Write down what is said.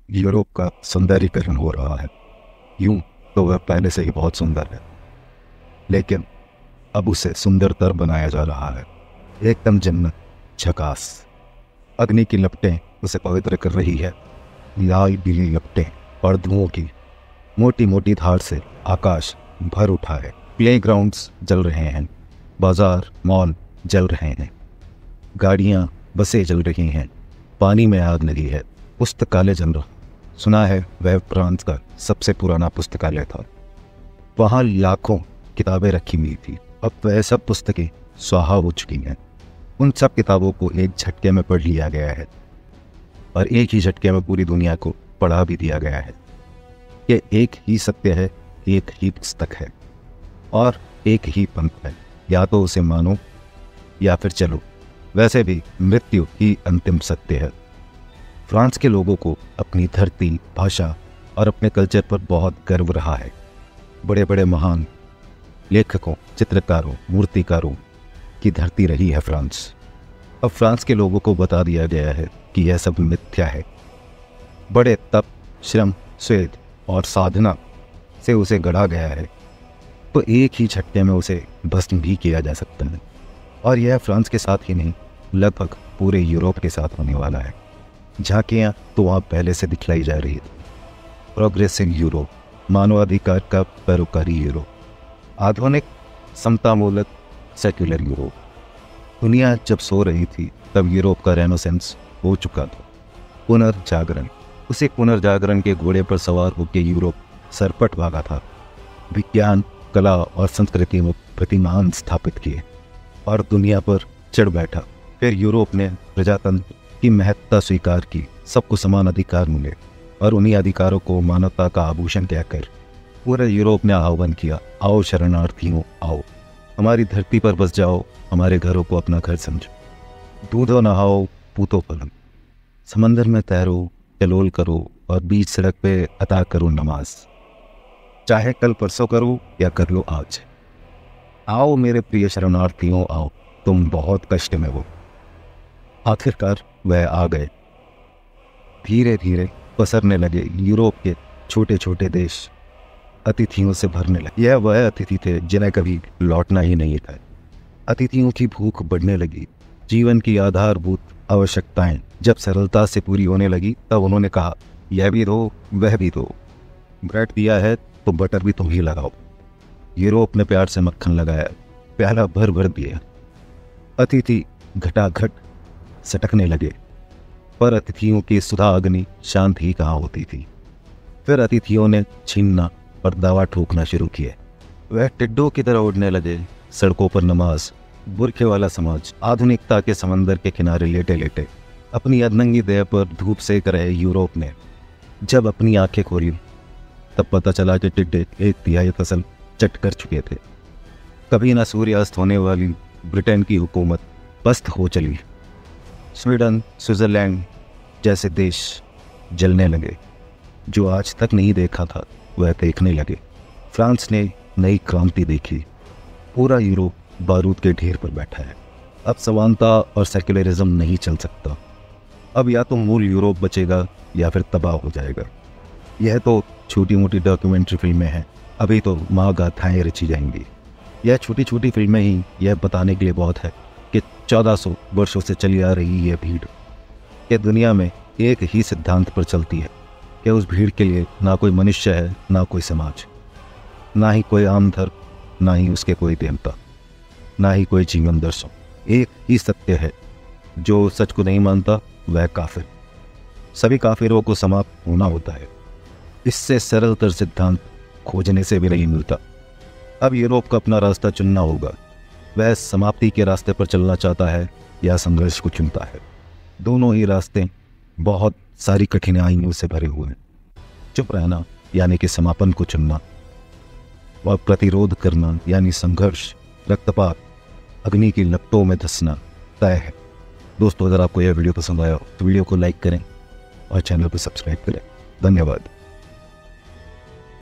Europe का सौंदर्यीकरण हो रहा है। यूं तो वह पहले से ही बहुत सुंदर है, लेकिन अब उसे सुंदरतर बनाया जा रहा है। एकदम जन्नत, झकास। अग्नि की लपटें उसे पवित्र कर रही है। लाल पीली लपटें और धुओं की मोटी मोटी धार से आकाश भर उठा है। प्लेग्राउंड्स जल रहे हैं, बाजार मॉल जल रहे हैं, गाड़ियां बसें जल रही हैं, पानी में आग लगी है, पुस्तकालय जल रहा। सुना है वह फ्रांस का सबसे पुराना पुस्तकालय था। वहाँ लाखों किताबें रखी हुई थी। अब वह सब पुस्तकें स्वाहा हो चुकी हैं। उन सब किताबों को एक झटके में पढ़ लिया गया है और एक ही झटके में पूरी दुनिया को पढ़ा भी दिया गया है। ये एक ही सत्य है, एक ही पुस्तक है और एक ही पंथ है। या तो उसे मानो या फिर चलो। वैसे भी मृत्यु ही अंतिम सत्य है। फ्रांस के लोगों को अपनी धरती, भाषा और अपने कल्चर पर बहुत गर्व रहा है। बड़े बड़े महान लेखकों, चित्रकारों, मूर्तिकारों की धरती रही है फ्रांस। अब फ्रांस के लोगों को बता दिया गया है कि यह सब मिथ्या है। बड़े तप, श्रम, स्वेद और साधना से उसे गढ़ा गया है, तो एक ही झटके में उसे भस्म भी किया जा सकता है। और यह फ्रांस के साथ ही नहीं, लगभग पूरे यूरोप के साथ होने वाला है। झांकियाँ तो वहाँ पहले से दिखलाई जा रही है। प्रोग्रेसिव यूरोप, मानवाधिकार का पैरोकारी यूरोप, आधुनिक समतामूलक सेक्युलर यूरोप। दुनिया जब सो रही थी तब यूरोप का रेनेसांस हो चुका था। पुनर्जागरण, उसी पुनर्जागरण के घोड़े पर सवार होकर यूरोप सरपट भागा था। विज्ञान, कला और संस्कृति में प्रतिमान स्थापित किए और दुनिया पर चढ़ बैठा। फिर यूरोप ने प्रजातंत्र की महत्ता स्वीकार की। सबको समान अधिकार मिले और उन्हीं अधिकारों को मानवता का आभूषण कहकर पूरे यूरोप ने आह्वान किया, आओ शरणार्थियों, आओ हमारी धरती पर बस जाओ, हमारे घरों को अपना घर समझो। दूधो नहाओ, पूतो फलम, समंदर में तैरो, चलोल करो और बीच सड़क पे अता करो नमाज। चाहे कल परसों करो या कर लो आज। आओ मेरे प्रिय शरणार्थियों, आओ, तुम बहुत कष्ट में हो। आखिरकार वह आ गए। धीरे धीरे पसरने लगे यूरोप के छोटे छोटे देश, अतिथियों से भरने लगे। यह वह अतिथि थे जिन्हें कभी लौटना ही नहीं था। अतिथियों की भूख बढ़ने लगी। जीवन की आधारभूत आवश्यकताएं जब सरलता से पूरी होने लगी तब उन्होंने कहा, यह भी दो, वह भी दो। ब्रेड दिया है तो बटर भी तुम ही लगाओ। यूरोप ने प्यार से मक्खन लगाया, प्याला भर भर दिया। अतिथि घटाघट सटकने लगे, पर अतिथियों की सुधा अग्नि शांत ही कहाँ होती थी। फिर अतिथियों ने छीनना और दावा ठोकना शुरू किए। वह टिड्डों की तरह उड़ने लगे। सड़कों पर नमाज, बुरखे वाला समाज, आधुनिकता के समंदर के किनारे लेटे लेटे अपनी अधनंगी देह पर धूप सेक रहे यूरोप ने जब अपनी आंखें खोली तब पता चला कि टिड्डे एक तिहाई फसल चट कर चुके थे। कभी ना सूर्यास्त होने वाली ब्रिटेन की हुकूमत पस्त हो चली। स्वीडन, स्विट्जरलैंड जैसे देश जलने लगे। जो आज तक नहीं देखा था वह देखने लगे। फ्रांस ने नई क्रांति देखी। पूरा यूरोप बारूद के ढेर पर बैठा है। अब समानता और सेक्युलरिज्म नहीं चल सकता। अब या तो मूल यूरोप बचेगा या फिर तबाह हो जाएगा। यह तो छोटी मोटी डॉक्यूमेंट्री फिल्में हैं, अभी तो महागाथाएं रची जाएंगी। यह छोटी छोटी फिल्में ही यह बताने के लिए बहुत है कि 1400 वर्षों से चली आ रही यह भीड़ ये दुनिया में एक ही सिद्धांत पर चलती है कि उस भीड़ के लिए ना कोई मनुष्य है, ना कोई समाज, ना ही कोई आम धर्म, ना ही उसके कोई देवता, ना ही कोई जीवन दर्शन। एक ही सत्य है, जो सच को नहीं मानता वह काफिर। सभी काफिरों को समाप्त होना होता है। इससे सरलतर सिद्धांत खोजने से भी नहीं मिलता। अब यूरोप को अपना रास्ता चुनना होगा। वह समाप्ति के रास्ते पर चलना चाहता है या संघर्ष को चुनता है। दोनों ही रास्ते बहुत सारी कठिनाइयों से भरे हुए हैं। चुप रहना यानी कि समापन को चुनना, और प्रतिरोध करना यानी संघर्ष, रक्तपात, अग्नि की लपटों में धंसना तय है। दोस्तों, अगर आपको यह वीडियो पसंद आया तो वीडियो को लाइक करें और चैनल को सब्सक्राइब करें। धन्यवाद।